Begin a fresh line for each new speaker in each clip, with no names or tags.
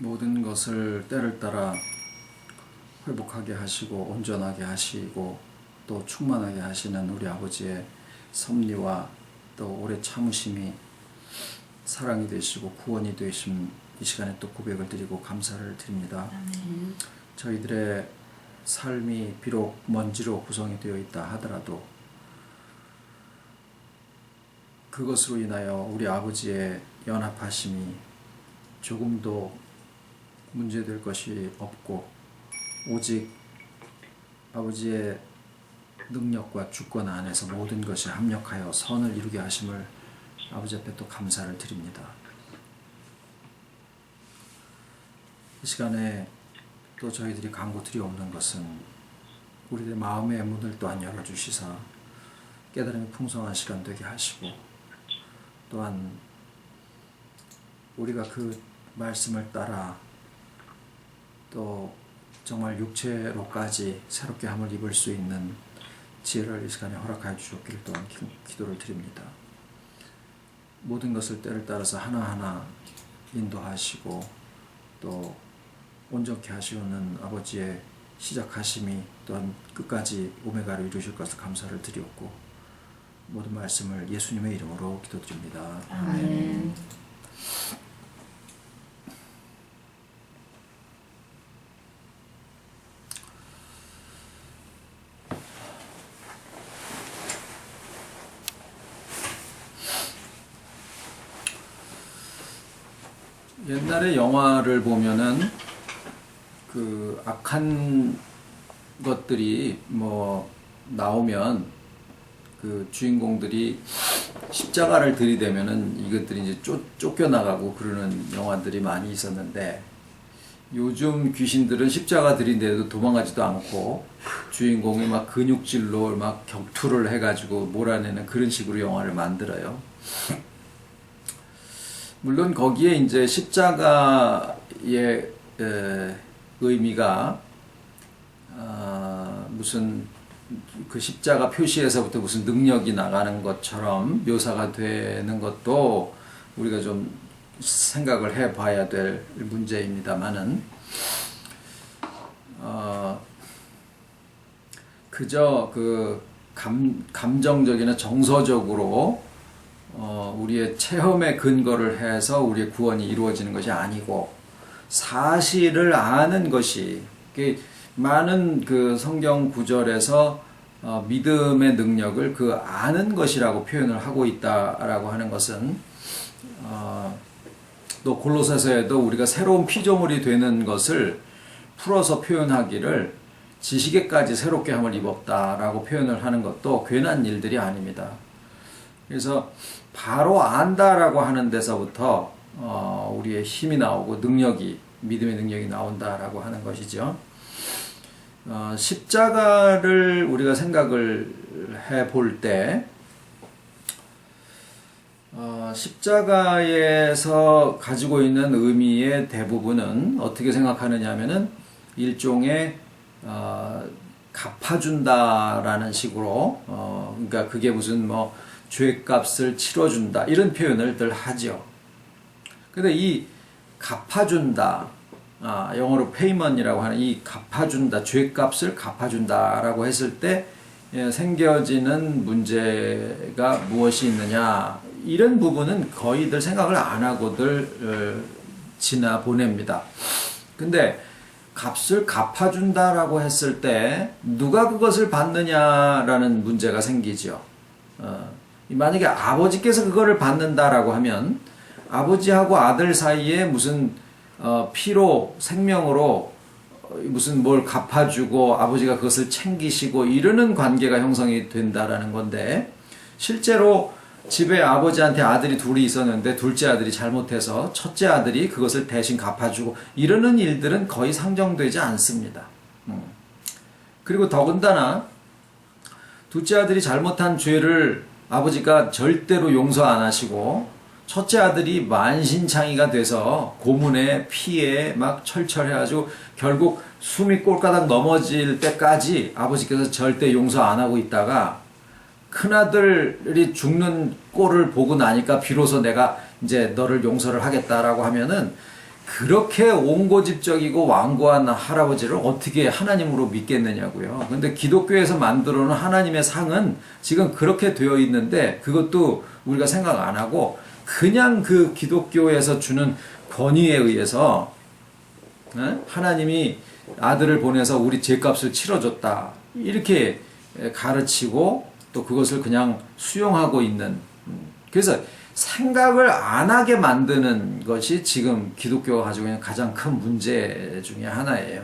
모든 것을 때를 따라 회복하게 하시고 온전하게 하시고 또 충만하게 하시는 우리 아버지의 섭리와 또 오래 참으심이 사랑이 되시고 구원이 되심 이 시간에 또 고백을 드리고 감사를 드립니다. 저희들의 삶이 비록 먼지로 구성이 되어 있다 하더라도 그것으로 인하여 우리 아버지의 연합하심이 조금도 문제될 것이 없고 오직 아버지의 능력과 주권 안에서 모든 것이 합력하여 선을 이루게 하심을 아버지 앞에 또 감사를 드립니다. 이 시간에 또 저희들이 간구드리옵는 것은 우리의 마음의 문을 또한 열어주시사 깨달음이 풍성한 시간 되게 하시고 또한 우리가 그 말씀을 따라 또 정말 육체로까지 새롭게 함을 입을 수 있는 지혜를 이 시간에 허락하여 주셨기를 또한 기도를 드립니다. 모든 것을 때를 따라서 하나하나 인도하시고 또 온전케 하시는 아버지의 시작하심이 또한 끝까지 오메가로 이루실 것을 감사를 드리옵고 모든 말씀을 예수님의 이름으로 기도드립니다.
아멘.
옛날에 영화를 보면은 그 악한 것들이 뭐 나오면 그 주인공들이 십자가를 들이대면은 이것들이 이제 쫓겨나가고 그러는 영화들이 많이 있었는데 요즘 귀신들은 십자가 들이대도 도망가지도 않고 주인공이 막 근육질로 막 격투를 해가지고 몰아내는 그런 식으로 영화를 만들어요. 물론 거기에 이제 십자가의 의미가 무슨 그 십자가 표시에서부터 무슨 능력이 나가는 것처럼 묘사가 되는 것도 우리가 좀 생각을 해봐야 될 문제입니다만은 그저 그 감정적이나 정서적으로 우리의 체험에 근거를 해서 우리의 구원이 이루어지는 것이 아니고 사실을 아는 것이 많은 그 성경 구절에서 믿음의 능력을 그 아는 것이라고 표현을 하고 있다라고 하는 것은 또 골로새서에도 우리가 새로운 피조물이 되는 것을 풀어서 표현하기를 지식에까지 새롭게 함을 입었다라고 표현을 하는 것도 괜한 일들이 아닙니다. 그래서 바로 안다라고 하는 데서부터 우리의 힘이 나오고 능력이 믿음의 능력이 나온다라고 하는 것이죠. 십자가를 우리가 생각을 해볼 때 십자가에서 가지고 있는 의미의 대부분은 어떻게 생각하느냐 하면은 일종의 갚아준다라는 식으로 그러니까 그게 무슨 뭐 죄값을 치러준다 이런 표현을 늘 하죠. 근데 이 갚아준다 영어로 payment이라고 하는 이 갚아준다 죄값을 갚아준다라고 했을 때 생겨지는 문제가 무엇이 있느냐 이런 부분은 거의들 생각을 안 하고들 지나 보냅니다. 근데 값을 갚아준다라고 했을 때 누가 그것을 받느냐라는 문제가 생기죠. 만약에 아버지께서 그거를 받는다라고 하면 아버지하고 아들 사이에 무슨 피로 생명으로 무슨 뭘 갚아주고 아버지가 그것을 챙기시고 이러는 관계가 형성이 된다라는 건데 실제로 집에 아버지한테 아들이 둘이 있었는데 둘째 아들이 잘못해서 첫째 아들이 그것을 대신 갚아주고 이러는 일들은 거의 상정되지 않습니다. 그리고 더군다나 둘째 아들이 잘못한 죄를 아버지가 절대로 용서 안 하시고 첫째 아들이 만신창이가 돼서 고문에 피에 막 철철해가지고 결국 숨이 꼴까닥 넘어질 때까지 아버지께서 절대 용서 안 하고 있다가 큰아들이 죽는 꼴을 보고 나니까 비로소 내가 이제 너를 용서를 하겠다라고 하면은 그렇게 온고집적이고 완고한 할아버지를 어떻게 하나님으로 믿겠느냐고요. 근데 기독교에서 만들어 놓은 하나님의 상은 지금 그렇게 되어 있는데 그것도 우리가 생각 안 하고 그냥 그 기독교에서 주는 권위에 의해서 하나님이 아들을 보내서 우리 죄값을 치러줬다 이렇게 가르치고 또 그것을 그냥 수용하고 있는, 그래서 생각을 안 하게 만드는 것이 지금 기독교가 가지고 있는 가장 큰 문제 중에 하나예요.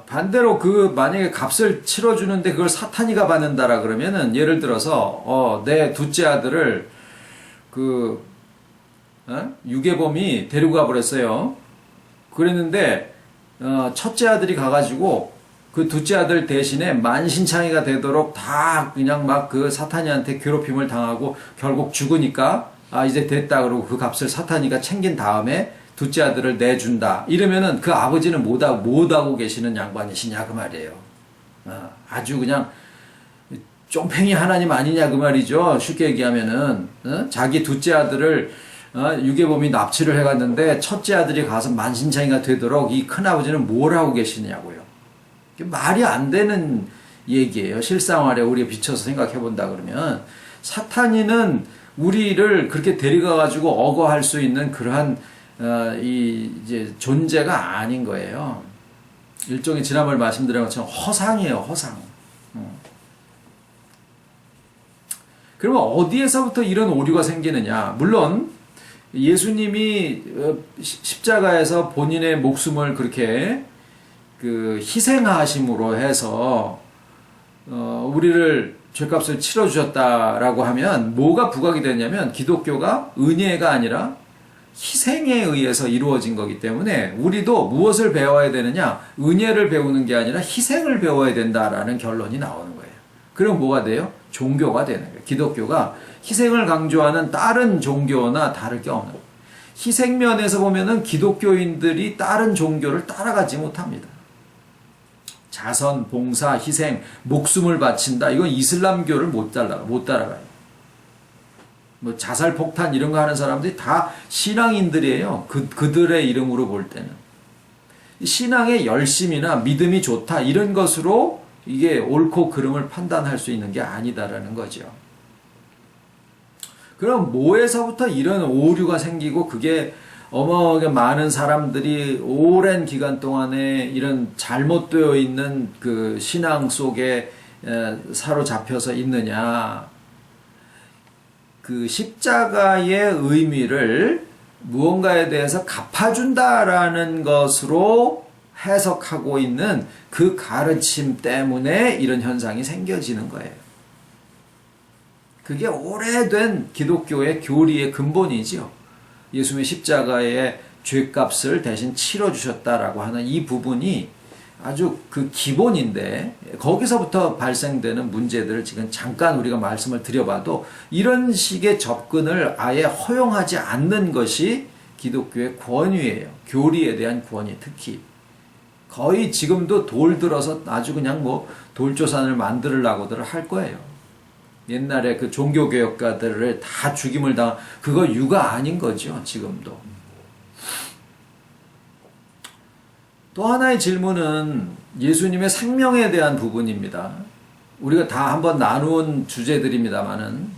반대로 만약에 값을 치러주는데 그걸 사탄이가 받는다라 그러면은, 예를 들어서 내 둘째 아들을 유괴범이 데리고 가버렸어요. 그랬는데 첫째 아들이 가가지고 그 둘째 아들 대신에 만신창이가 되도록 다 그냥 막 그 사탄이한테 괴롭힘을 당하고 결국 죽으니까 이제 됐다 그러고 그 값을 사탄이가 챙긴 다음에 둘째 아들을 내준다 이러면은 그 아버지는 못하고 계시는 양반이시냐 그 말이에요. 아주 그냥 쫑팽이 하나님 아니냐 그 말이죠. 쉽게 얘기하면은 자기 둘째 아들을 유괴범이 납치를 해갔는데 첫째 아들이 가서 만신창이가 되도록 이 큰아버지는 뭘 하고 계시냐고요. 말이 안 되는 얘기예요. 실생활에 우리가 비춰서 생각해 본다 그러면 사탄이는 우리를 그렇게 데려가 가지고 억어할 수 있는 그러한 이제 존재가 아닌 거예요. 일종의 지난번에 말씀드린 것처럼 허상이에요. 허상. 그러면 어디에서부터 이런 오류가 생기느냐? 물론 예수님이 십자가에서 본인의 목숨을 그렇게 희생하심으로 해서 우리를 죄값을 치러주셨다라고 하면 뭐가 부각이 되냐면 기독교가 은혜가 아니라 희생에 의해서 이루어진 거기 때문에 우리도 무엇을 배워야 되느냐? 은혜를 배우는 게 아니라 희생을 배워야 된다라는 결론이 나오는 거예요. 그럼 뭐가 돼요? 종교가 되는 거예요. 기독교가 희생을 강조하는 다른 종교나 다를 게 없는 거예요. 희생 면에서 보면은 기독교인들이 다른 종교를 따라가지 못합니다. 자선, 봉사, 희생, 목숨을 바친다. 이건 이슬람교를 못 따라가요. 뭐 자살 폭탄 이런 거 하는 사람들이 다 신앙인들이에요. 그들의 이름으로 볼 때는. 신앙의 열심이나 믿음이 좋다. 이런 것으로 이게 옳고 그름을 판단할 수 있는 게 아니다라는 거죠. 그럼 뭐에서부터 이런 오류가 생기고 그게 어마어마하게 많은 사람들이 오랜 기간 동안에 이런 잘못되어 있는 그 신앙 속에 사로잡혀서 있느냐. 그 십자가의 의미를 무언가에 대해서 갚아준다라는 것으로 해석하고 있는 그 가르침 때문에 이런 현상이 생겨지는 거예요. 그게 오래된 기독교의 교리의 근본이지요. 예수님의 십자가의 죄값을 대신 치러주셨다라고 하는 이 부분이 아주 그 기본인데 거기서부터 발생되는 문제들을 지금 잠깐 우리가 말씀을 드려봐도 이런 식의 접근을 아예 허용하지 않는 것이 기독교의 권위예요. 교리에 대한 권위 특히. 거의 지금도 돌 들어서 아주 그냥 뭐 돌조산을 만들려고들 할 거예요. 옛날에 그 종교개혁가들을 다 죽임을 당한 그거 유가 아닌 거죠. 지금도. 또 하나의 질문은 예수님의 생명에 대한 부분입니다. 우리가 다 한번 나누은 주제들입니다만은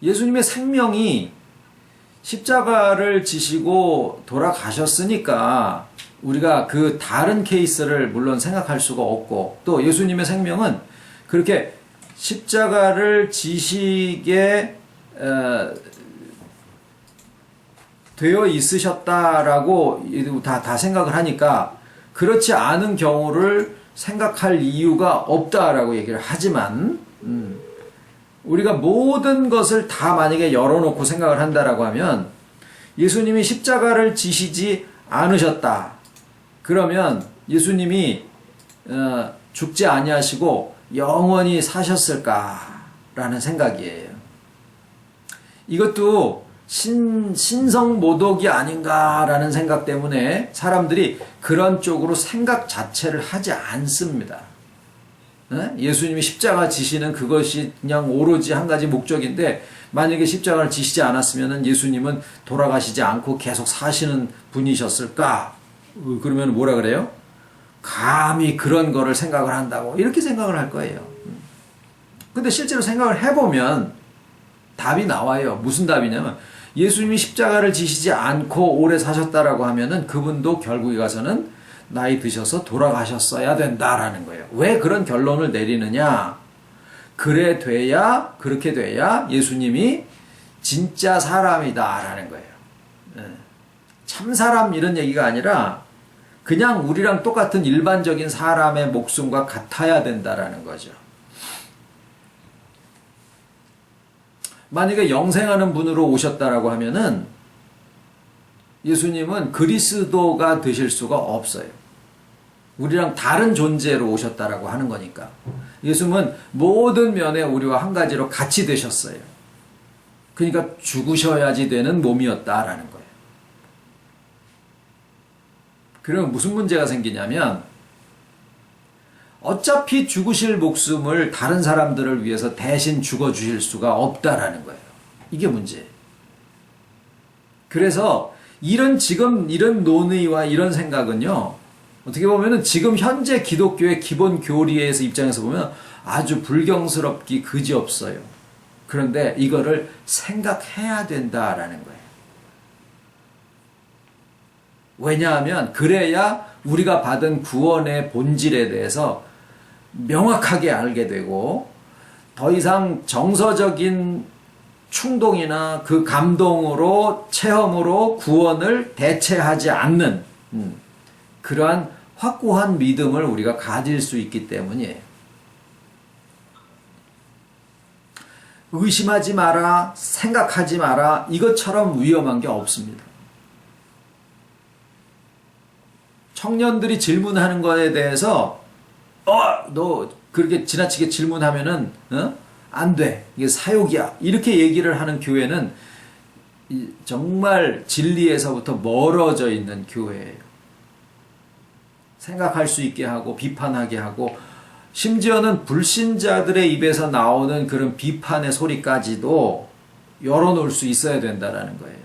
예수님의 생명이 십자가를 지시고 돌아가셨으니까 우리가 그 다른 케이스를 물론 생각할 수가 없고 또 예수님의 생명은 그렇게 십자가를 지시게 되어 있으셨다라고 다 생각을 하니까 그렇지 않은 경우를 생각할 이유가 없다라고 얘기를 하지만 우리가 모든 것을 다 만약에 열어놓고 생각을 한다라고 하면 예수님이 십자가를 지시지 않으셨다. 그러면 예수님이 죽지 아니하시고 영원히 사셨을까라는 생각이에요. 이것도 신성모독이 아닌가라는 생각 때문에 사람들이 그런 쪽으로 생각 자체를 하지 않습니다. 예수님이 십자가 지시는 그것이 그냥 오로지 한 가지 목적인데 만약에 십자가를 지시지 않았으면 예수님은 돌아가시지 않고 계속 사시는 분이셨을까? 그러면 뭐라 그래요? 감히 그런 거를 생각을 한다고 이렇게 생각을 할 거예요. 근데 실제로 생각을 해보면 답이 나와요. 무슨 답이냐면 예수님이 십자가를 지시지 않고 오래 사셨다라고 하면은 그분도 결국에 가서는 나이 드셔서 돌아가셨어야 된다라는 거예요. 왜 그런 결론을 내리느냐? 그렇게 돼야 예수님이 진짜 사람이다라는 거예요. 참 사람 이런 얘기가 아니라 그냥 우리랑 똑같은 일반적인 사람의 목숨과 같아야 된다라는 거죠. 만약에 영생하는 분으로 오셨다라고 하면은 예수님은 그리스도가 되실 수가 없어요. 우리랑 다른 존재로 오셨다라고 하는 거니까. 예수님은 모든 면에 우리와 한 가지로 같이 되셨어요. 그러니까 죽으셔야지 되는 몸이었다라는 거예요. 그러면 무슨 문제가 생기냐면 어차피 죽으실 목숨을 다른 사람들을 위해서 대신 죽어주실 수가 없다라는 거예요. 이게 문제예요. 그래서 지금 이런 논의와 이런 생각은요, 어떻게 보면은 지금 현재 기독교의 기본 교리에서 입장에서 보면 아주 불경스럽기 그지없어요. 그런데 이거를 생각해야 된다라는 거예요. 왜냐하면 그래야 우리가 받은 구원의 본질에 대해서 명확하게 알게 되고 더 이상 정서적인 충동이나 그 감동으로 체험으로 구원을 대체하지 않는 그러한 확고한 믿음을 우리가 가질 수 있기 때문이에요. 의심하지 마라, 생각하지 마라, 이것처럼 위험한 게 없습니다. 청년들이 질문하는 거에 대해서 너 그렇게 지나치게 질문하면은 안 돼. 이게 사욕이야. 이렇게 얘기를 하는 교회는 정말 진리에서부터 멀어져 있는 교회예요. 생각할 수 있게 하고 비판하게 하고 심지어는 불신자들의 입에서 나오는 그런 비판의 소리까지도 열어놓을 수 있어야 된다라는 거예요.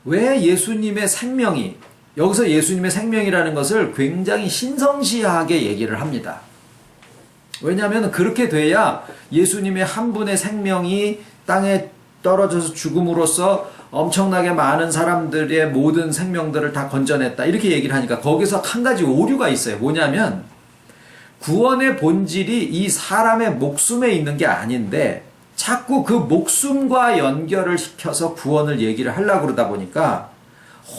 왜 예수님의 생명이, 여기서 예수님의 생명이라는 것을 굉장히 신성시하게 얘기를 합니다. 왜냐하면 그렇게 돼야 예수님의 한 분의 생명이 땅에 떨어져서 죽음으로써 엄청나게 많은 사람들의 모든 생명들을 다 건져냈다, 이렇게 얘기를 하니까 거기서 한 가지 오류가 있어요. 뭐냐면 구원의 본질이 이 사람의 목숨에 있는 게 아닌데 자꾸 그 목숨과 연결을 시켜서 구원을 얘기를 하려고 그러다 보니까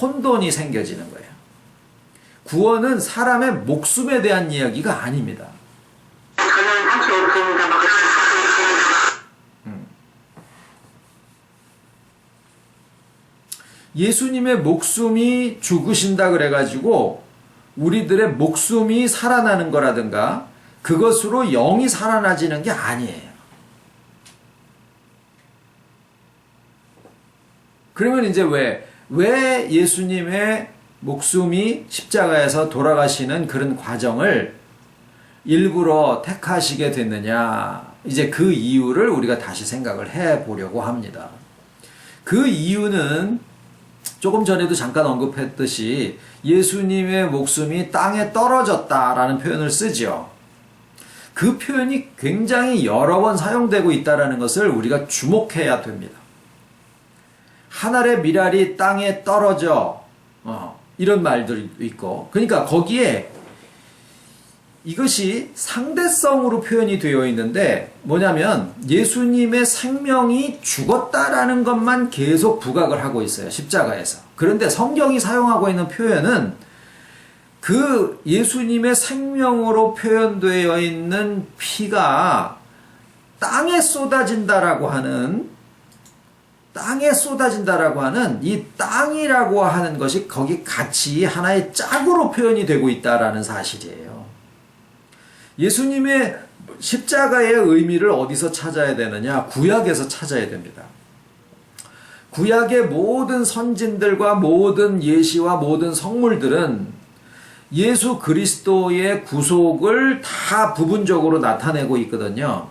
혼돈이 생겨지는 거예요. 구원은 사람의 목숨에 대한 이야기가 아닙니다. 예수님의 목숨이 죽으신다 그래가지고 우리들의 목숨이 살아나는 거라든가 그것으로 영이 살아나지는 게 아니에요. 그러면 이제 왜 예수님의 목숨이 십자가에서 돌아가시는 그런 과정을 일부러 택하시게 됐느냐, 이제 그 이유를 우리가 다시 생각을 해 보려고 합니다. 그 이유는 조금 전에도 잠깐 언급했듯이 예수님의 목숨이 땅에 떨어졌다라는 표현을 쓰죠. 그 표현이 굉장히 여러 번 사용되고 있다는 것을 우리가 주목해야 됩니다. 한 알의 밀알이 땅에 떨어져, 이런 말들이 있고, 그러니까 거기에 이것이 상대성으로 표현이 되어 있는데 뭐냐면 예수님의 생명이 죽었다라는 것만 계속 부각을 하고 있어요, 십자가에서. 그런데 성경이 사용하고 있는 표현은 그 예수님의 생명으로 표현되어 있는 피가 땅에 쏟아진다라고 하는 이 땅이라고 하는 것이 거기 같이 하나의 짝으로 표현이 되고 있다라는 사실이에요. 예수님의 십자가의 의미를 어디서 찾아야 되느냐? 구약에서 찾아야 됩니다. 구약의 모든 선진들과 모든 예시와 모든 성물들은 예수 그리스도의 구속을 다 부분적으로 나타내고 있거든요.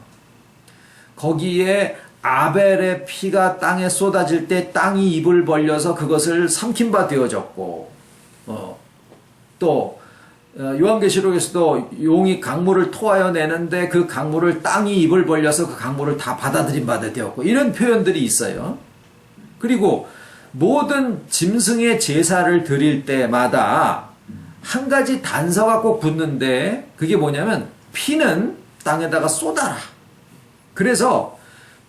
거기에 아벨의 피가 땅에 쏟아질 때 땅이 입을 벌려서 그것을 삼킨 바 되어졌고, 또 요한계시록에서도 용이 강물을 토하여 내는데 그 강물을 땅이 입을 벌려서 그 강물을 다 받아들인 바 되었고, 이런 표현들이 있어요. 그리고 모든 짐승의 제사를 드릴 때마다 한 가지 단서가 꼭 붙는데, 그게 뭐냐면 피는 땅에다가 쏟아라. 그래서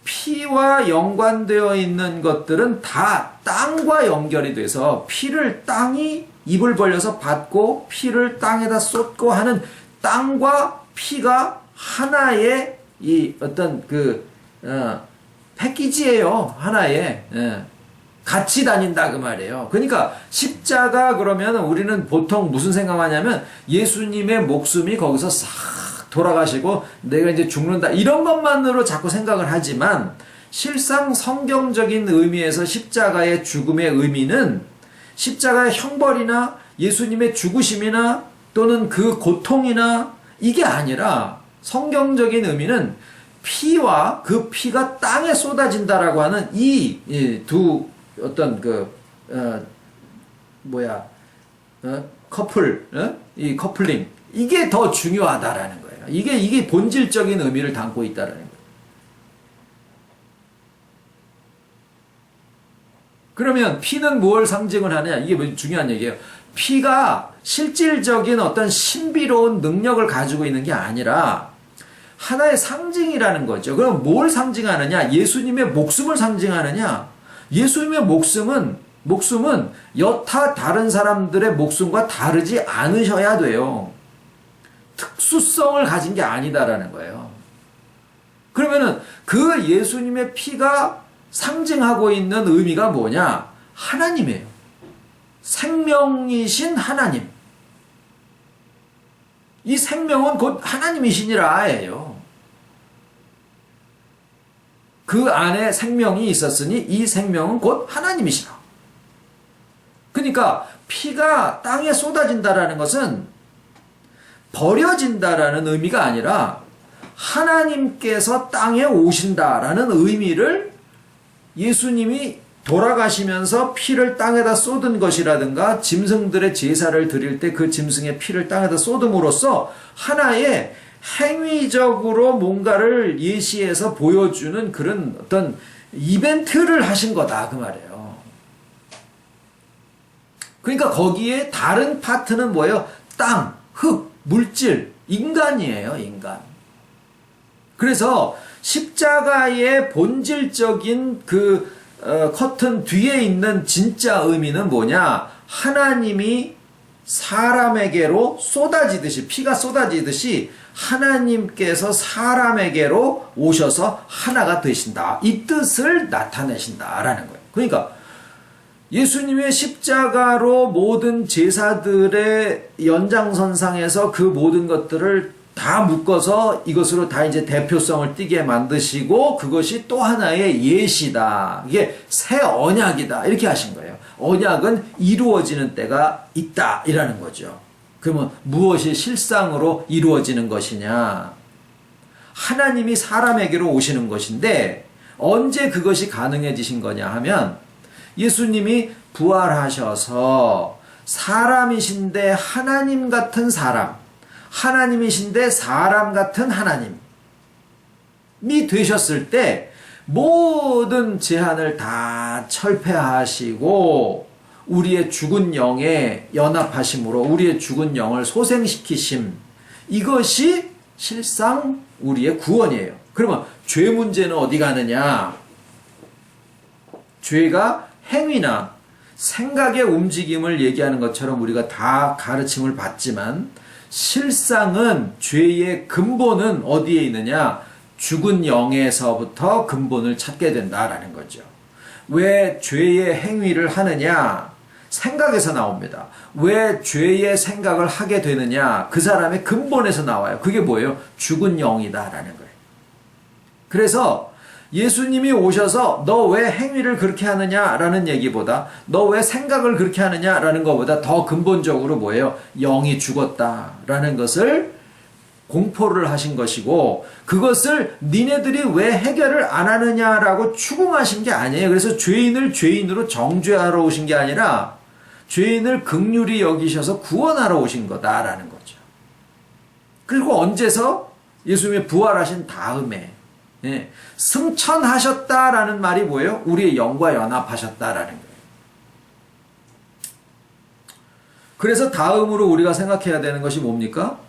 피와 연관되어 있는 것들은 다 땅과 연결이 돼서 피를 땅이 입을 벌려서 받고 피를 땅에다 쏟고 하는 땅과 피가 하나의 이 어떤 패키지예요. 하나의. 같이 다닌다 그 말이에요. 그러니까 십자가 그러면 우리는 보통 무슨 생각하냐면 예수님의 목숨이 거기서 싹 돌아가시고 내가 이제 죽는다 이런 것만으로 자꾸 생각을 하지만, 실상 성경적인 의미에서 십자가의 죽음의 의미는 십자가의 형벌이나 예수님의 죽으심이나 또는 그 고통이나 이게 아니라, 성경적인 의미는 피와 그 피가 땅에 쏟아진다라고 하는 이 두 어떤 커플, 이 커플링, 이게 더 중요하다라는 거예요. 이게 본질적인 의미를 담고 있다라는 거예요. 그러면 피는 무엇을 상징을 하느냐? 이게 중요한 얘기예요. 피가 실질적인 어떤 신비로운 능력을 가지고 있는 게 아니라 하나의 상징이라는 거죠. 그럼 뭘 상징하느냐? 예수님의 목숨을 상징하느냐? 예수님의 목숨은 여타 다른 사람들의 목숨과 다르지 않으셔야 돼요. 특수성을 가진 게 아니다라는 거예요. 그러면은 그 예수님의 피가 상징하고 있는 의미가 뭐냐? 하나님이에요. 생명이신 하나님. 이 생명은 곧 하나님이시니라예요. 그 안에 생명이 있었으니 이 생명은 곧 하나님이시라. 그러니까 피가 땅에 쏟아진다라는 것은 버려진다라는 의미가 아니라 하나님께서 땅에 오신다라는 의미를, 예수님이 돌아가시면서 피를 땅에다 쏟은 것이라든가 짐승들의 제사를 드릴 때 그 짐승의 피를 땅에다 쏟음으로써 하나의 행위적으로 뭔가를 예시해서 보여주는 그런 어떤 이벤트를 하신 거다 그 말이에요. 그러니까 거기에 다른 파트는 뭐예요? 땅, 흙, 물질, 인간이에요. 인간. 그래서 십자가의 본질적인 커튼 뒤에 있는 진짜 의미는 뭐냐? 하나님이 사람에게로 쏟아지듯이, 피가 쏟아지듯이 하나님께서 사람에게로 오셔서 하나가 되신다. 이 뜻을 나타내신다라는 거예요. 그러니까 예수님의 십자가로 모든 제사들의 연장선상에서 그 모든 것들을 다 묶어서 이것으로 다 이제 대표성을 띠게 만드시고, 그것이 또 하나의 예시다. 이게 새 언약이다. 이렇게 하신 거예요. 언약은 이루어지는 때가 있다. 이라는 거죠. 그러면 무엇이 실상으로 이루어지는 것이냐? 하나님이 사람에게로 오시는 것인데, 언제 그것이 가능해지신 거냐 하면, 예수님이 부활하셔서 사람이신데 하나님 같은 사람, 하나님이신데 사람 같은 하나님이 되셨을 때 모든 제한을 다 철폐하시고 우리의 죽은 영에 연합하심으로 우리의 죽은 영을 소생시키심, 이것이 실상 우리의 구원이에요. 그러면 죄 문제는 어디 가느냐? 죄가 행위나 생각의 움직임을 얘기하는 것처럼 우리가 다 가르침을 받지만, 실상은 죄의 근본은 어디에 있느냐? 죽은 영에서부터 근본을 찾게 된다라는 거죠. 왜 죄의 행위를 하느냐? 생각에서 나옵니다. 왜 죄의 생각을 하게 되느냐? 그 사람의 근본에서 나와요. 그게 뭐예요? 죽은 영이다라는 거예요. 그래서 예수님이 오셔서 너 왜 행위를 그렇게 하느냐라는 얘기보다 너 왜 생각을 그렇게 하느냐라는 것보다 더 근본적으로 뭐예요? 영이 죽었다라는 것을 공포를 하신 것이고 그것을 니네들이 왜 해결을 안 하느냐라고 추궁하신 게 아니에요. 그래서 죄인을 죄인으로 정죄하러 오신 게 아니라 죄인을 긍휼히 여기셔서 구원하러 오신 거다라는 거죠. 그리고 언제서? 예수님이 부활하신 다음에 승천하셨다라는 말이 뭐예요? 우리의 영과 연합하셨다라는 거예요. 그래서 다음으로 우리가 생각해야 되는 것이 뭡니까?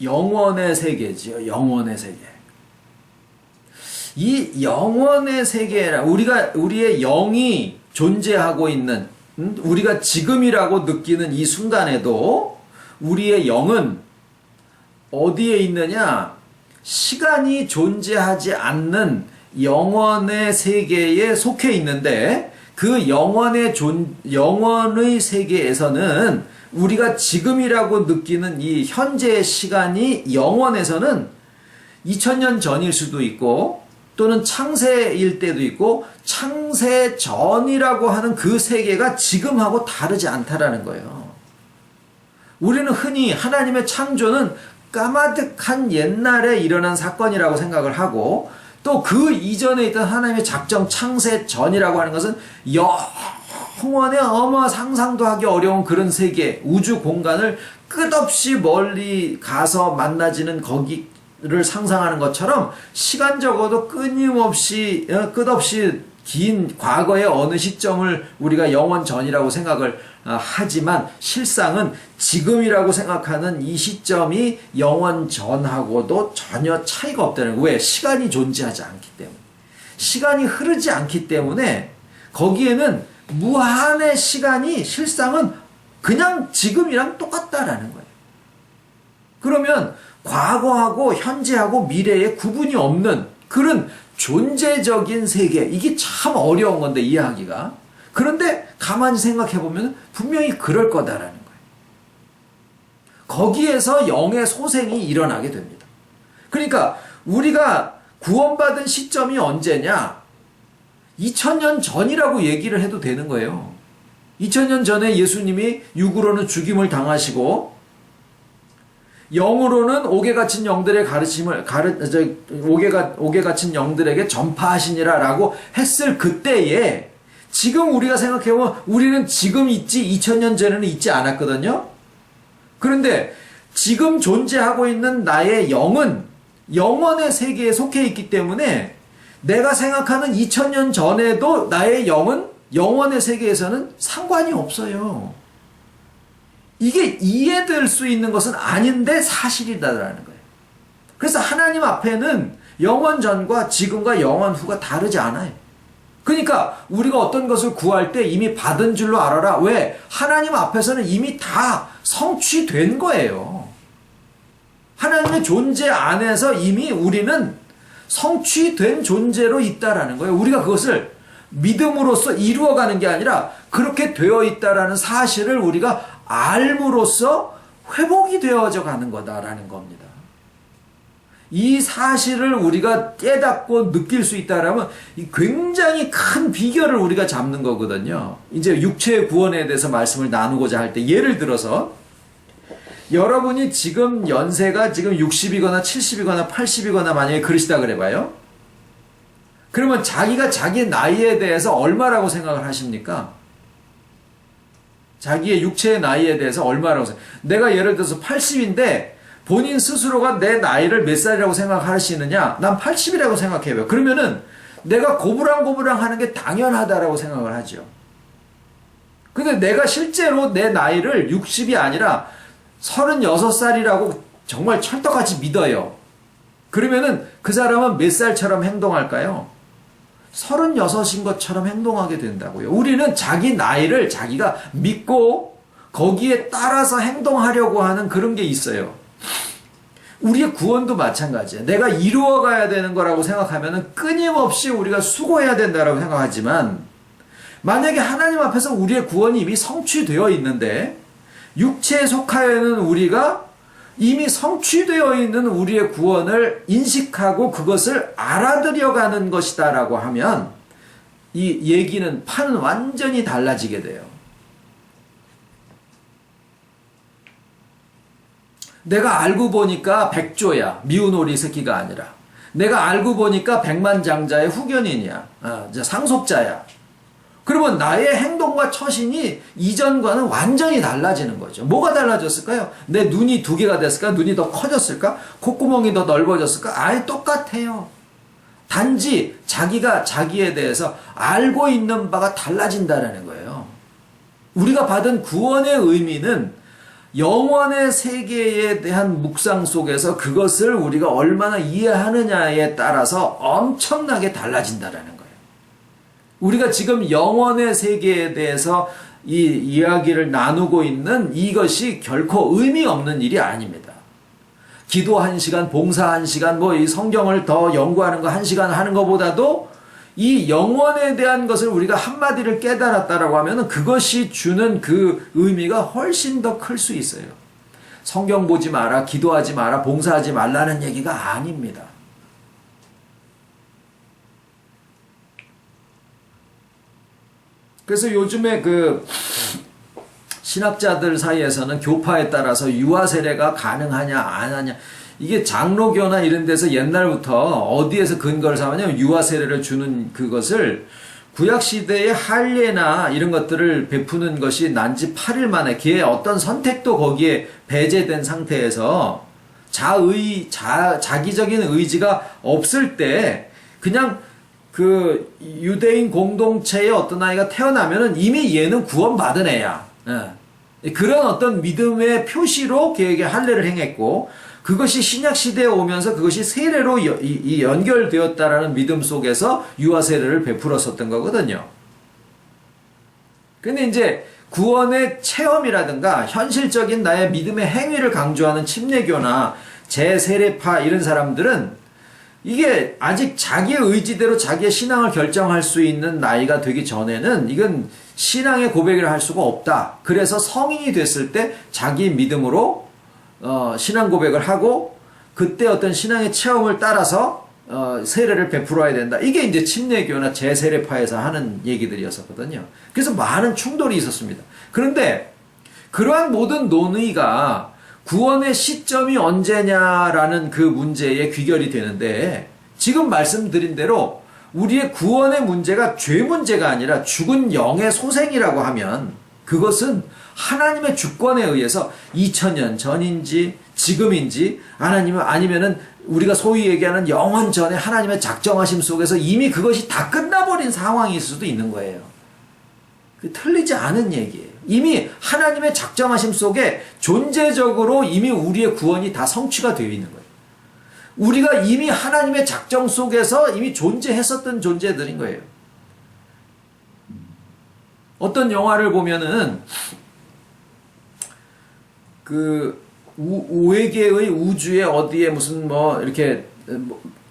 영원의 세계지요. 영원의 세계. 이 영원의 세계라 우리의 영이 존재하고 있는 우리가 지금이라고 느끼는 이 순간에도 우리의 영은 어디에 있느냐? 시간이 존재하지 않는 영원의 세계에 속해 있는데 그 영원의 세계에서는 우리가 지금이라고 느끼는 이 현재의 시간이 영원에서는 2000년 전일 수도 있고 또는 창세일 때도 있고 창세 전이라고 하는 그 세계가 지금하고 다르지 않다라는 거예요. 우리는 흔히 하나님의 창조는 까마득한 옛날에 일어난 사건이라고 생각을 하고 또 그 이전에 있던 하나님의 작정 창세 전이라고 하는 것은 영원의 상상도 하기 어려운 그런 세계, 우주 공간을 끝없이 멀리 가서 만나지는 거기를 상상하는 것처럼 시간적으로도 끊임없이 끝없이 긴 과거의 어느 시점을 우리가 영원 전이라고 생각을 하지만 실상은 지금이라고 생각하는 이 시점이 영원 전하고도 전혀 차이가 없다는 거예요. 왜? 시간이 존재하지 않기 때문에. 시간이 흐르지 않기 때문에 거기에는 무한의 시간이 실상은 그냥 지금이랑 똑같다라는 거예요. 그러면 과거하고 현재하고 미래에 구분이 없는 그런 존재적인 세계, 이게 참 어려운 건데 이해하기가. 그런데 가만히 생각해 보면 분명히 그럴 거다라는 거예요. 거기에서 영의 소생이 일어나게 됩니다. 그러니까 우리가 구원받은 시점이 언제냐? 2000년 전이라고 얘기를 해도 되는 거예요. 2000년 전에 예수님이 육으로는 죽임을 당하시고 영으로는 옥에 갇힌 영들의 옥에 갇힌 영들에게 전파하시니라라고 했을 그때에 지금 우리가 생각해보면 우리는 지금 있지 2000년 전에는 있지 않았거든요. 그런데 지금 존재하고 있는 나의 영은 영원의 세계에 속해 있기 때문에 내가 생각하는 2000년 전에도 나의 영은 영원의 세계에서는 상관이 없어요. 이게 이해될 수 있는 것은 아닌데 사실이다라는 거예요. 그래서 하나님 앞에는 영원 전과 지금과 영원 후가 다르지 않아요. 그러니까 우리가 어떤 것을 구할 때 이미 받은 줄로 알아라. 왜? 하나님 앞에서는 이미 다 성취된 거예요. 하나님의 존재 안에서 이미 우리는 성취된 존재로 있다라는 거예요. 우리가 그것을 믿음으로써 이루어가는 게 아니라 그렇게 되어 있다라는 사실을 우리가 알므로써 회복이 되어져 가는 거다라는 겁니다. 이 사실을 우리가 깨닫고 느낄 수 있다라면 굉장히 큰 비결을 우리가 잡는 거거든요. 이제 육체의 구원에 대해서 말씀을 나누고자 할 때 예를 들어서 여러분이 지금 연세가 지금 60이거나 70이거나 80이거나 만약에 그러시다 그래봐요. 그러면 자기가 자기 나이에 대해서 얼마라고 생각을 하십니까? 자기의 육체의 나이에 대해서 얼마라고 생각해요? 내가 예를 들어서 80인데 본인 스스로가 내 나이를 몇 살이라고 생각하시느냐? 난 80이라고 생각해요. 그러면은 내가 고부랑고부랑 하는 게 당연하다라고 생각을 하죠. 근데 내가 실제로 내 나이를 60이 아니라 36살이라고 정말 철떡같이 믿어요. 그러면은 그 사람은 몇 살처럼 행동할까요? 36인 것처럼 행동하게 된다고요. 우리는 자기 나이를 자기가 믿고 거기에 따라서 행동하려고 하는 그런 게 있어요. 우리의 구원도 마찬가지예요. 내가 이루어가야 되는 거라고 생각하면 끊임없이 우리가 수고해야 된다고 생각하지만 만약에 하나님 앞에서 우리의 구원이 이미 성취되어 있는데 육체에 속하여 있는 우리가 이미 성취되어 있는 우리의 구원을 인식하고 그것을 알아들여가는 것이다라고 하면 이 얘기는 판은 완전히 달라지게 돼요. 내가 알고 보니까 백조야. 미운 오리 새끼가 아니라. 내가 알고 보니까 백만장자의 후견인이야. 상속자야. 그러면 나의 행동과 처신이 이전과는 완전히 달라지는 거죠. 뭐가 달라졌을까요? 내 눈이 2개가 됐을까? 눈이 더 커졌을까? 콧구멍이 더 넓어졌을까? 아예 똑같아요. 단지 자기가 자기에 대해서 알고 있는 바가 달라진다는 거예요. 우리가 받은 구원의 의미는 영원의 세계에 대한 묵상 속에서 그것을 우리가 얼마나 이해하느냐에 따라서 엄청나게 달라진다는 거예요. 우리가 지금 영원의 세계에 대해서 이 이야기를 나누고 있는 이것이 결코 의미 없는 일이 아닙니다. 기도 1시간, 봉사 1시간, 이 성경을 더 연구하는 거 1시간 하는 것보다도 이 영원에 대한 것을 우리가 한마디를 깨달았다라고 하면 그것이 주는 그 의미가 훨씬 더 클 수 있어요. 성경 보지 마라, 기도하지 마라, 봉사하지 말라는 얘기가 아닙니다. 그래서 요즘에 그 신학자들 사이에서는 교파에 따라서 유아 세례가 가능하냐 안 하냐, 이게 장로교나 이런 데서 옛날부터 어디에서 근거를 삼았냐면 유아 세례를 주는 그것을 구약시대의 할례나 이런 것들을 베푸는 것이 난 지 8일 만에 걔의 어떤 선택도 거기에 배제된 상태에서 자기적인 의지가 없을 때 그냥 그 유대인 공동체의 어떤 아이가 태어나면은 이미 얘는 구원받은 애야. 그런 어떤 믿음의 표시로 걔에게 할례를 행했고, 그것이 신약 시대에 오면서 그것이 세례로 연결되었다라는 믿음 속에서 유아 세례를 베풀었었던 거거든요. 근데 이제 구원의 체험이라든가 현실적인 나의 믿음의 행위를 강조하는 침례교나 재세례파 이런 사람들은 이게 아직 자기의 의지대로 자기의 신앙을 결정할 수 있는 나이가 되기 전에는 이건 신앙의 고백을 할 수가 없다. 그래서 성인이 됐을 때 자기 믿음으로 신앙 고백을 하고 그때 어떤 신앙의 체험을 따라서 세례를 베풀어야 된다. 이게 이제 침례교나 재세례파에서 하는 얘기들이었었거든요. 그래서 많은 충돌이 있었습니다. 그런데 그러한 모든 논의가 구원의 시점이 언제냐라는 그 문제에 귀결이 되는데, 지금 말씀드린 대로 우리의 구원의 문제가 죄 문제가 아니라 죽은 영의 소생이라고 하면 그것은 하나님의 주권에 의해서 2000년 전인지 지금인지 아니면은 우리가 소위 얘기하는 영원 전에 하나님의 작정하심 속에서 이미 그것이 다 끝나버린 상황일 수도 있는 거예요. 틀리지 않은 얘기예요. 이미 하나님의 작정하심 속에 존재적으로 이미 우리의 구원이 다 성취가 되어 있는 거예요. 우리가 이미 하나님의 작정 속에서 이미 존재했었던 존재들인 거예요. 어떤 영화를 보면은 그 외계의 우주의 어디에 무슨 이렇게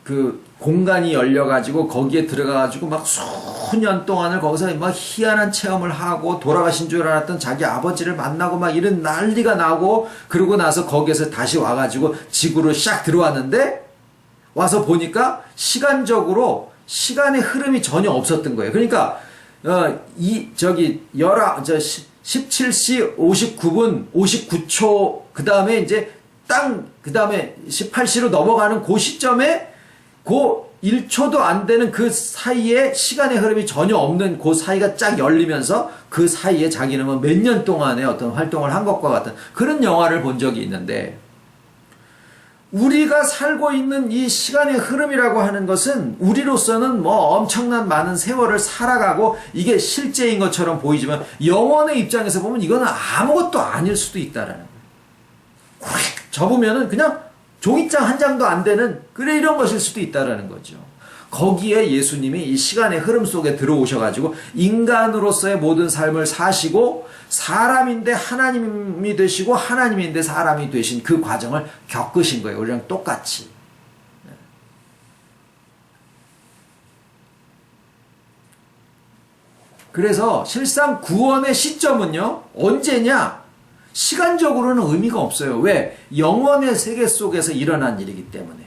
그 공간이 열려가지고 거기에 들어가가지고 막 수년 동안을 거기서 막 희한한 체험을 하고 돌아가신 줄 알았던 자기 아버지를 만나고 막 이런 난리가 나고, 그러고 나서 거기에서 다시 와가지고 지구로 샥 들어왔는데 와서 보니까 시간적으로 시간의 흐름이 전혀 없었던 거예요. 그러니까 17시 59분 59초 그 다음에 이제 그 다음에 18시로 넘어가는 그 시점에 그 1초도 안 되는 그 사이에 시간의 흐름이 전혀 없는 그 사이가 쫙 열리면서 그 사이에 자기는 몇 년 동안의 어떤 활동을 한 것과 같은 그런 영화를 본 적이 있는데, 우리가 살고 있는 이 시간의 흐름이라고 하는 것은 우리로서는 엄청난 많은 세월을 살아가고 이게 실제인 것처럼 보이지만 영혼의 입장에서 보면 이거는 아무것도 아닐 수도 있다라는 거예요. 접으면은 그냥 종이장 한 장도 안 되는 이런 것일 수도 있다라는 거죠. 거기에 예수님이 이 시간의 흐름 속에 들어오셔가지고 인간으로서의 모든 삶을 사시고 사람인데 하나님이 되시고 하나님인데 사람이 되신 그 과정을 겪으신 거예요. 우리랑 똑같이. 그래서 실상 구원의 시점은요, 언제냐? 시간적으로는 의미가 없어요. 왜? 영원의 세계 속에서 일어난 일이기 때문에.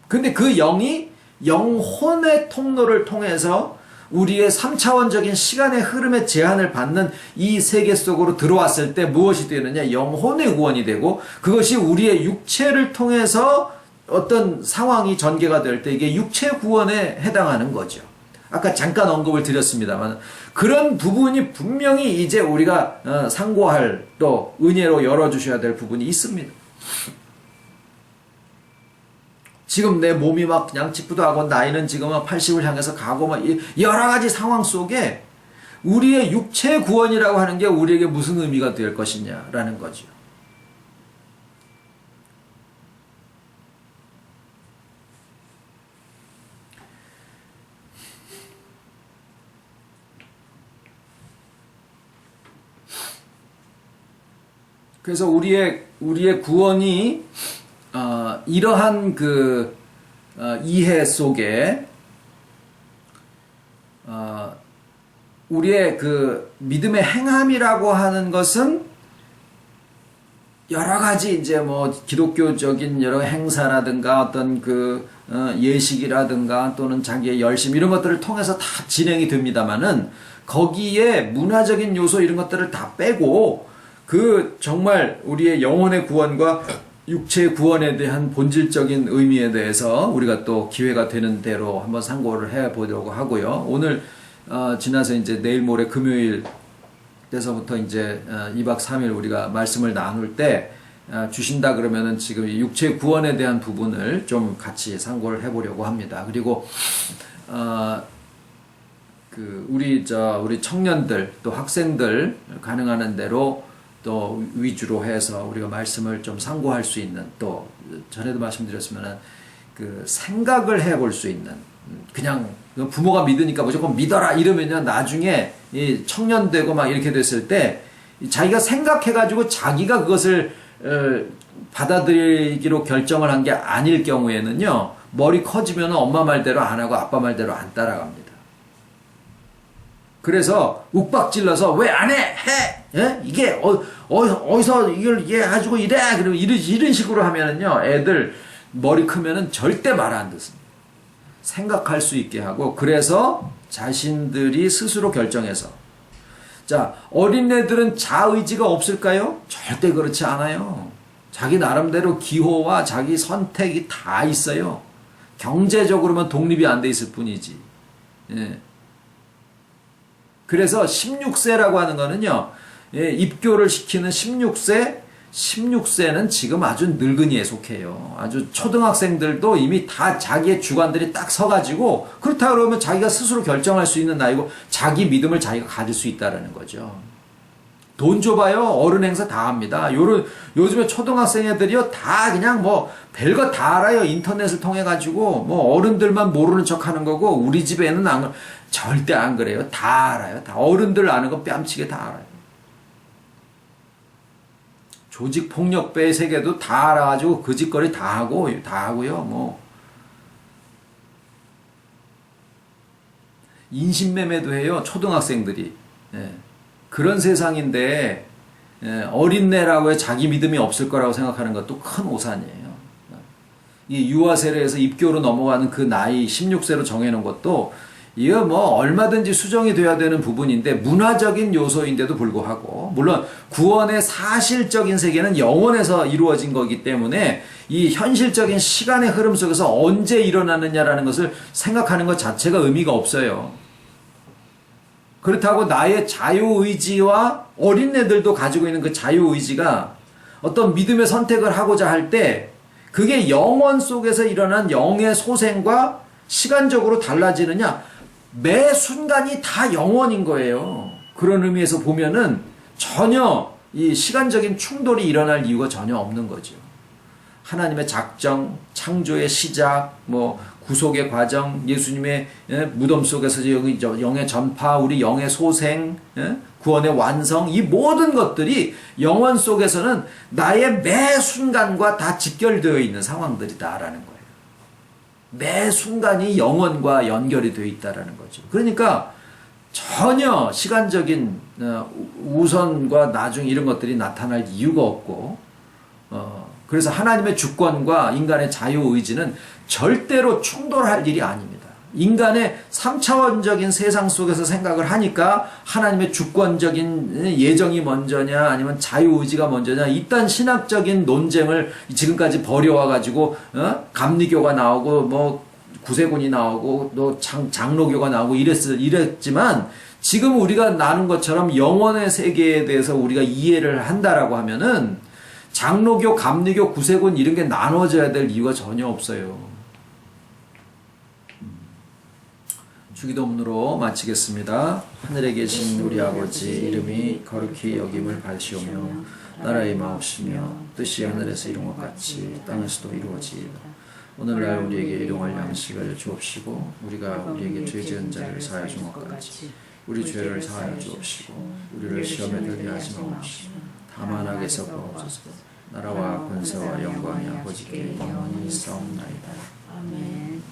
근데 그 영이 영혼의 통로를 통해서 우리의 3차원적인 시간의 흐름의 제한을 받는 이 세계 속으로 들어왔을 때 무엇이 되느냐? 영혼의 구원이 되고, 그것이 우리의 육체를 통해서 어떤 상황이 전개가 될 때 이게 육체 구원에 해당하는 거죠. 아까 잠깐 언급을 드렸습니다만, 그런 부분이 분명히 이제 우리가 상고할, 또 은혜로 열어주셔야 될 부분이 있습니다. 지금 내 몸이 막 그냥 찌뿌둥하고 나이는 지금 80을 향해서 가고 막 여러 가지 상황 속에 우리의 육체 구원이라고 하는 게 우리에게 무슨 의미가 될 것이냐라는 거죠. 그래서 우리의 구원이 이러한 이해 속에 우리의 믿음의 행함이라고 하는 것은 여러 가지 이제 뭐 기독교적인 여러 행사라든가 어떤 예식이라든가 또는 자기의 열심 이런 것들을 통해서 다 진행이 됩니다만은, 거기에 문화적인 요소 이런 것들을 다 빼고 정말 우리의 영혼의 구원과 육체의 구원에 대한 본질적인 의미에 대해서 우리가 또 기회가 되는 대로 한번 상고를 해 보려고 하고요. 오늘 지나서 이제 내일 모레 금요일 때서부터 이제 2박 3일 우리가 말씀을 나눌 때 주신다 그러면은 지금 육체 구원에 대한 부분을 좀 같이 상고를 해 보려고 합니다. 그리고 우리 청년들 또 학생들 가능한 한 대로 또 위주로 해서 우리가 말씀을 좀 상고할 수 있는, 또 전에도 말씀드렸으면은 생각을 해볼 수 있는, 그냥 부모가 믿으니까 무조건 믿어라 이러면요 나중에 이 청년 되고 막 이렇게 됐을 때 자기가 생각해가지고 자기가 그것을 받아들이기로 결정을 한 게 아닐 경우에는요 머리 커지면 엄마 말대로 안 하고 아빠 말대로 안 따라갑니다. 그래서 욱박질러서 왜 안 해? 해! 예? 이게 어디서 이걸 해가지고 이래? 그러면 이런 식으로 하면은요 애들 머리 크면은 절대 말 안 듣습니다. 생각할 수 있게 하고, 그래서 자신들이 스스로 결정해서. 자, 어린애들은 자의지가 없을까요? 절대 그렇지 않아요. 자기 나름대로 기호와 자기 선택이 다 있어요. 경제적으로만 독립이 안 돼 있을 뿐이지. 예. 그래서 16세라고 하는 거는요, 입교를 시키는 16세는 지금 아주 늙은이에 속해요. 아주 초등학생들도 이미 다 자기의 주관들이 딱 서가지고, 그렇다 그러면 자기가 스스로 결정할 수 있는 나이고, 자기 믿음을 자기가 가질 수 있다는 거죠. 돈 줘봐요. 어른 행사 다 합니다. 요즘에 초등학생 애들이요, 다 그냥 뭐, 별거 다 알아요. 인터넷을 통해가지고, 뭐, 어른들만 모르는 척 하는 거고, 우리 집에는 절대 안 그래요. 다 알아요. 다 어른들 아는 거 뺨치게 다 알아요. 조직폭력배의 세계도 다 알아가지고 그 짓거리 다 하고요. 뭐. 인신매매도 해요. 초등학생들이. 예. 그런 세상인데, 어린애라고 해 자기 믿음이 없을 거라고 생각하는 것도 큰 오산이에요. 이 유아 세례에서 입교로 넘어가는 그 나이 16세로 정해놓은 것도 이거 뭐 얼마든지 수정이 돼야 되는 부분인데, 문화적인 요소인데도 불구하고, 물론 구원의 사실적인 세계는 영원에서 이루어진 거기 때문에 이 현실적인 시간의 흐름 속에서 언제 일어나느냐라는 것을 생각하는 것 자체가 의미가 없어요. 그렇다고 나의 자유의지와 어린애들도 가지고 있는 그 자유의지가 어떤 믿음의 선택을 하고자 할 때 그게 영원 속에서 일어난 영의 소생과 시간적으로 달라지느냐? 매 순간이 다 영원인 거예요. 그런 의미에서 보면은 전혀 이 시간적인 충돌이 일어날 이유가 전혀 없는 거죠. 하나님의 작정, 창조의 시작, 뭐 구속의 과정, 예수님의 무덤 속에서 영의 전파, 우리 영의 소생, 구원의 완성, 이 모든 것들이 영원 속에서는 나의 매 순간과 다 직결되어 있는 상황들이다라는 거예요. 매 순간이 영원과 연결이 되어 있다라는 거죠. 그러니까 전혀 시간적인 우선과 나중 이런 것들이 나타날 이유가 없고 그래서 하나님의 주권과 인간의 자유의지는 절대로 충돌할 일이 아닙니다. 인간의 3차원적인 세상 속에서 생각을 하니까 하나님의 주권적인 예정이 먼저냐 아니면 자유의지가 먼저냐 이딴 신학적인 논쟁을 지금까지 벌여와가지고 감리교가 나오고 뭐 구세군이 나오고 또 장로교가 나오고 이랬지만 지금 우리가 나눈 것처럼 영원의 세계에 대해서 우리가 이해를 한다라고 하면은 장로교, 감리교, 구세군 이런 게 나눠져야 될 이유가 전혀 없어요. 주기도문으로 마치겠습니다. 하늘에 계신 우리 아버지 이름이 거룩히 여김을 받으시오며 나라의 마옵시며 뜻이 하늘에서 이룬 것 같이 땅에서도 이루어지이다. 오늘날 우리에게 일용할 양식을 주옵시고 우리가 우리에게 죄 지은 자를 사하여 준 것 같이 우리 죄를 사하여 주옵시고 우리를 시험에 들게 하지 마옵시고 다만 악에서 구하옵소서. 나라와 권세와 영광이 아버지께 영원히 있사옵나이다. 아멘.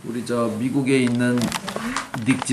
우리 저 미국에 있는 닉 집